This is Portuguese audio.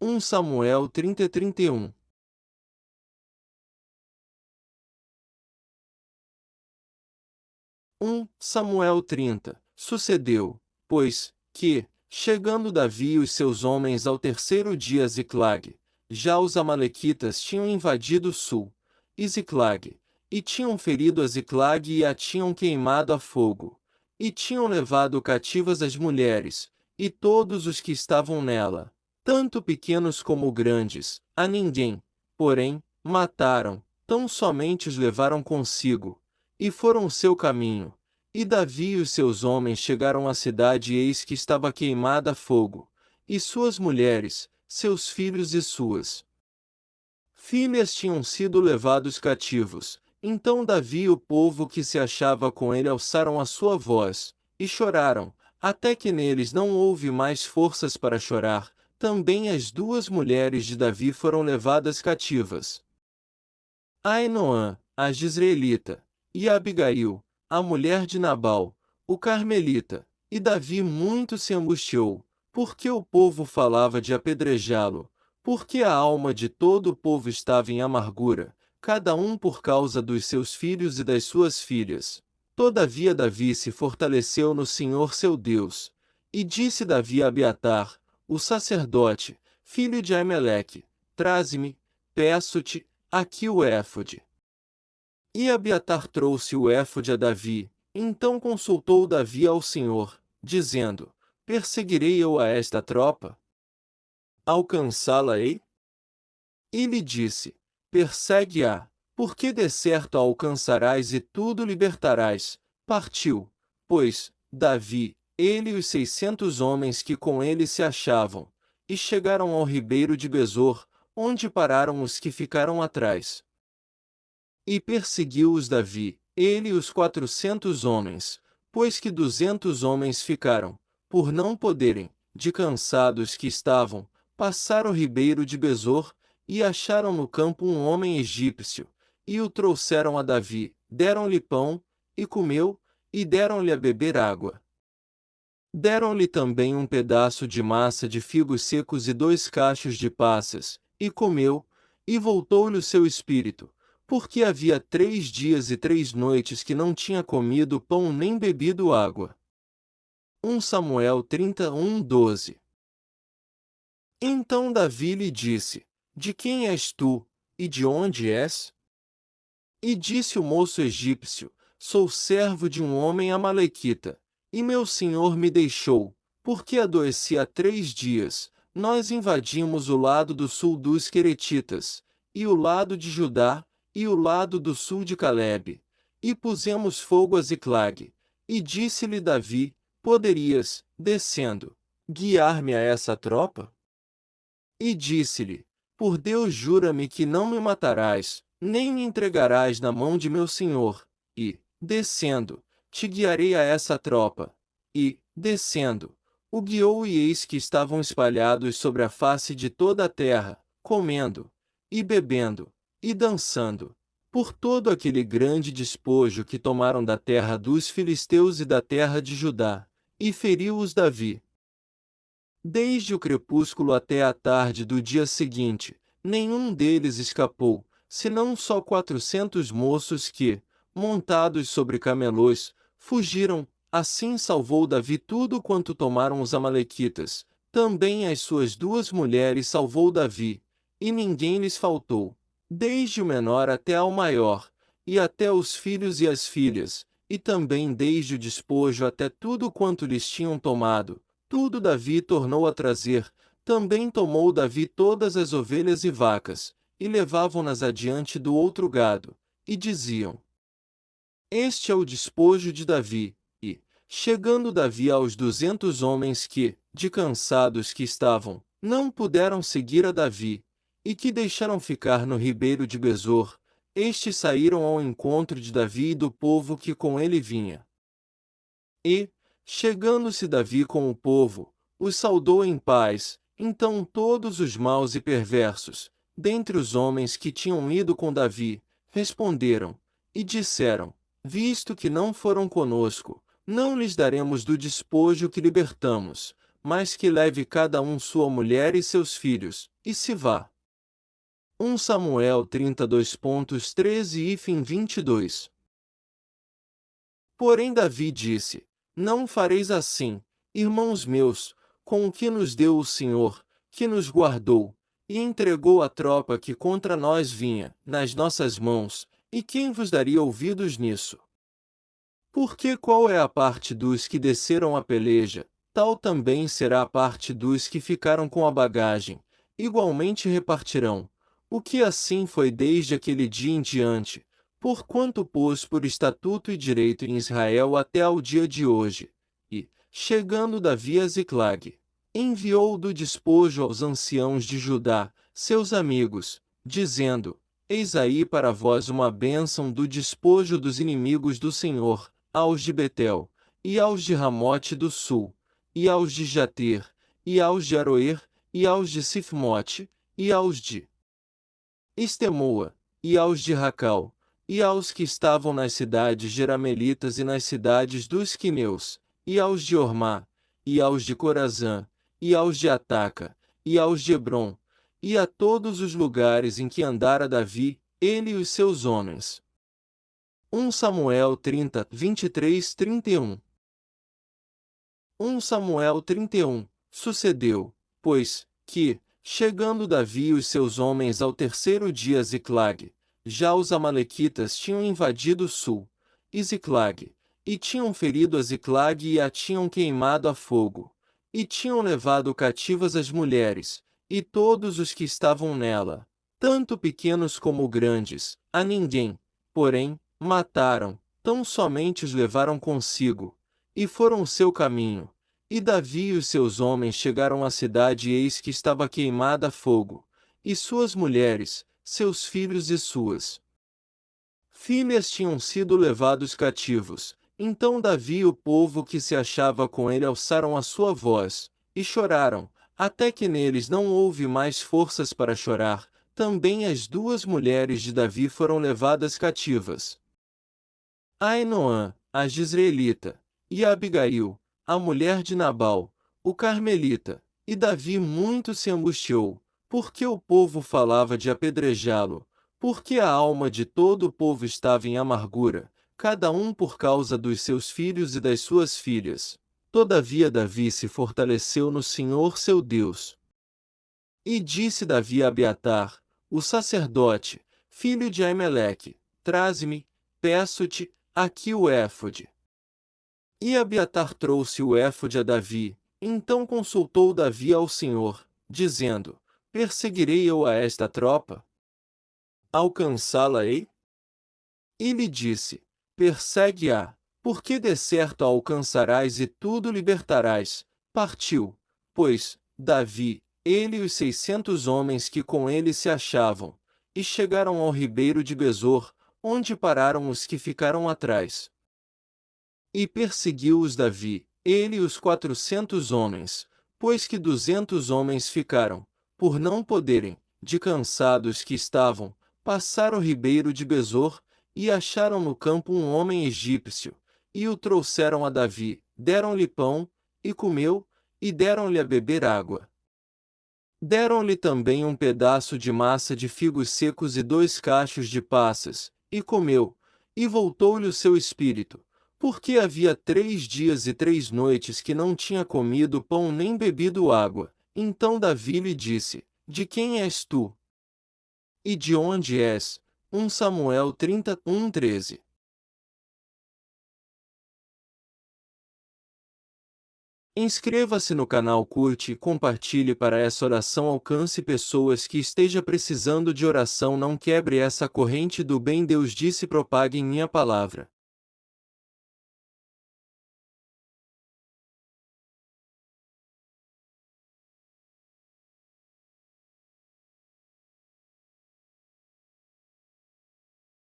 1 Samuel 30:31. 1 Samuel 30. Sucedeu, pois, que, chegando Davi e os seus homens ao terceiro dia a Ziclag, já os amalequitas tinham invadido sul, e Ziclag, e tinham ferido a Ziclag e a tinham queimado a fogo, e tinham levado cativas as mulheres, e todos os que estavam nela, tanto pequenos como grandes, a ninguém, porém, mataram, tão somente os levaram consigo, e foram o seu caminho. E Davi e os seus homens chegaram à cidade e eis que estava queimada a fogo, e suas mulheres, seus filhos e suas filhas tinham sido levados cativos. Então Davi e o povo que se achava com ele alçaram a sua voz, e choraram, até que neles não houve mais forças para chorar. Também as duas mulheres de Davi foram levadas cativas. Ainoã, a Jezreelita, e Abigail, a mulher de Nabal, o Carmelita, e Davi muito se angustiou, porque o povo falava de apedrejá-lo, porque a alma de todo o povo estava em amargura, cada um por causa dos seus filhos e das suas filhas. Todavia Davi se fortaleceu no Senhor seu Deus, e disse Davi a Abiatar, o sacerdote, filho de Aimeleque: Traze-me, peço-te, aqui o éfode. E Abiatar trouxe o éfode a Davi. Então consultou Davi ao Senhor, dizendo: Perseguirei eu a esta tropa? Alcançá-la-ei? E lhe disse: Persegue-a, porque de certo a alcançarás e tudo libertarás. Partiu, pois, Davi, ele e os 600 homens que com ele se achavam, e chegaram ao ribeiro de Besor, onde pararam os que ficaram atrás. E perseguiu-os Davi, ele e os 400 homens, pois que 200 homens ficaram, por não poderem, de cansados que estavam, passar o ribeiro de Besor, e acharam no campo um homem egípcio, e o trouxeram a Davi, deram-lhe pão, e comeu, e deram-lhe a beber água. Deram-lhe também um pedaço de massa de figos secos e 2 cachos de passas, e comeu, e voltou-lhe o seu espírito, porque havia 3 dias e 3 noites que não tinha comido pão nem bebido água. 1 Samuel 31:12. Então Davi lhe disse: De quem és tu, e de onde és? E disse o moço egípcio: Sou servo de um homem amalequita, e meu senhor me deixou, porque adoeci há 3 dias. Nós invadimos o lado do sul dos Queretitas, e o lado de Judá, e o lado do sul de Calebe, e pusemos fogo a Ziclag. E disse-lhe Davi: Poderias, descendo, guiar-me a essa tropa? E disse-lhe: Por Deus, jura-me que não me matarás, nem me entregarás na mão de meu senhor, e, descendo, te guiarei a essa tropa. E, descendo, o guiou e eis que estavam espalhados sobre a face de toda a terra, comendo, e bebendo, e dançando, por todo aquele grande despojo que tomaram da terra dos filisteus e da terra de Judá, e feriu-os Davi. Desde o crepúsculo até a tarde do dia seguinte, nenhum deles escapou, senão só 400 moços que, montados sobre camelos, fugiram. Assim salvou Davi tudo quanto tomaram os amalequitas. Também as suas 2 mulheres salvou Davi, e ninguém lhes faltou, desde o menor até ao maior, e até os filhos e as filhas, e também desde o despojo até tudo quanto lhes tinham tomado. Tudo Davi tornou a trazer. Também tomou Davi todas as ovelhas e vacas, e levavam-nas adiante do outro gado, e diziam: Este é o despojo de Davi. E, chegando Davi aos 200 homens que, de cansados que estavam, não puderam seguir a Davi, e que deixaram ficar no ribeiro de Besor, estes saíram ao encontro de Davi e do povo que com ele vinha. E, chegando-se Davi com o povo, os saudou em paz. Então todos os maus e perversos, dentre os homens que tinham ido com Davi, responderam, e disseram: Visto que não foram conosco, não lhes daremos do despojo que libertamos, mas que leve cada um sua mulher e seus filhos, e se vá. 1 Samuel 32.13 e fim 22. Porém Davi disse: Não fareis assim, irmãos meus, com o que nos deu o Senhor, que nos guardou, e entregou a tropa que contra nós vinha, nas nossas mãos, e quem vos daria ouvidos nisso? Porque qual é a parte dos que desceram a peleja, tal também será a parte dos que ficaram com a bagagem, igualmente repartirão. O que assim foi desde aquele dia em diante, porquanto pôs por estatuto e direito em Israel até ao dia de hoje. E, chegando Davi a Ziclag, enviou do despojo aos anciãos de Judá, seus amigos, dizendo: Eis aí para vós uma bênção do despojo dos inimigos do Senhor, aos de Betel, e aos de Ramote do sul, e aos de Jater, e aos de Aroer, e aos de Sifmote, e aos de Estemoa, e aos de Racal, e aos que estavam nas cidades jeramelitas e nas cidades dos quineus, e aos de Ormá, e aos de Corazã, e aos de Ataca, e aos de Hebron, e a todos os lugares em que andara Davi, ele e os seus homens. 1 Samuel 30, 23, 31. 1 Samuel 31. Sucedeu, pois, que, chegando Davi e os seus homens ao terceiro dia a Ziclag, já os amalequitas tinham invadido o sul, e Ziclag, e tinham ferido a Ziclag e a tinham queimado a fogo, e tinham levado cativas as mulheres, e todos os que estavam nela, tanto pequenos como grandes, a ninguém, porém, mataram, tão somente os levaram consigo, e foram o seu caminho. E Davi e os seus homens chegaram à cidade e eis que estava queimada a fogo, e suas mulheres, seus filhos e suas filhas tinham sido levados cativos. Então Davi e o povo que se achava com ele alçaram a sua voz, e choraram, até que neles não houve mais forças para chorar. Também as duas mulheres de Davi foram levadas cativas. Ainoã, a Jezreelita, e a Abigail, a mulher de Nabal, o Carmelita, e Davi muito se angustiou, porque o povo falava de apedrejá-lo, porque a alma de todo o povo estava em amargura, cada um por causa dos seus filhos e das suas filhas. Todavia Davi se fortaleceu no Senhor seu Deus. E disse Davi a Abiatar, o sacerdote, filho de Aimeleque: Traze-me, peço-te, aqui o éfode. E Abiatar trouxe o éfode a Davi. Então consultou Davi ao Senhor, dizendo: Perseguirei eu a esta tropa? Alcançá-la-ei? E lhe disse: Persegue-a, porque de certo a alcançarás e tudo libertarás. Partiu, pois, Davi, ele e os 600 homens que com ele se achavam, e chegaram ao ribeiro de Besor, onde pararam os que ficaram atrás. E perseguiu-os Davi, ele e os 400 homens, pois que 200 homens ficaram, por não poderem, de cansados que estavam, passar o ribeiro de Besor, e acharam no campo um homem egípcio, e o trouxeram a Davi, deram-lhe pão, e comeu, e deram-lhe a beber água. Deram-lhe também um pedaço de massa de figos secos e 2 cachos de passas, e comeu, e voltou-lhe o seu espírito, porque havia 3 dias e 3 noites que não tinha comido pão nem bebido água. Então Davi lhe disse: De quem és tu? E de onde és? 1 Samuel 31, 13. Inscreva-se no canal, curte e compartilhe para essa oração alcance pessoas que esteja precisando de oração. Não quebre essa corrente do bem. Deus disse: propaguem minha palavra.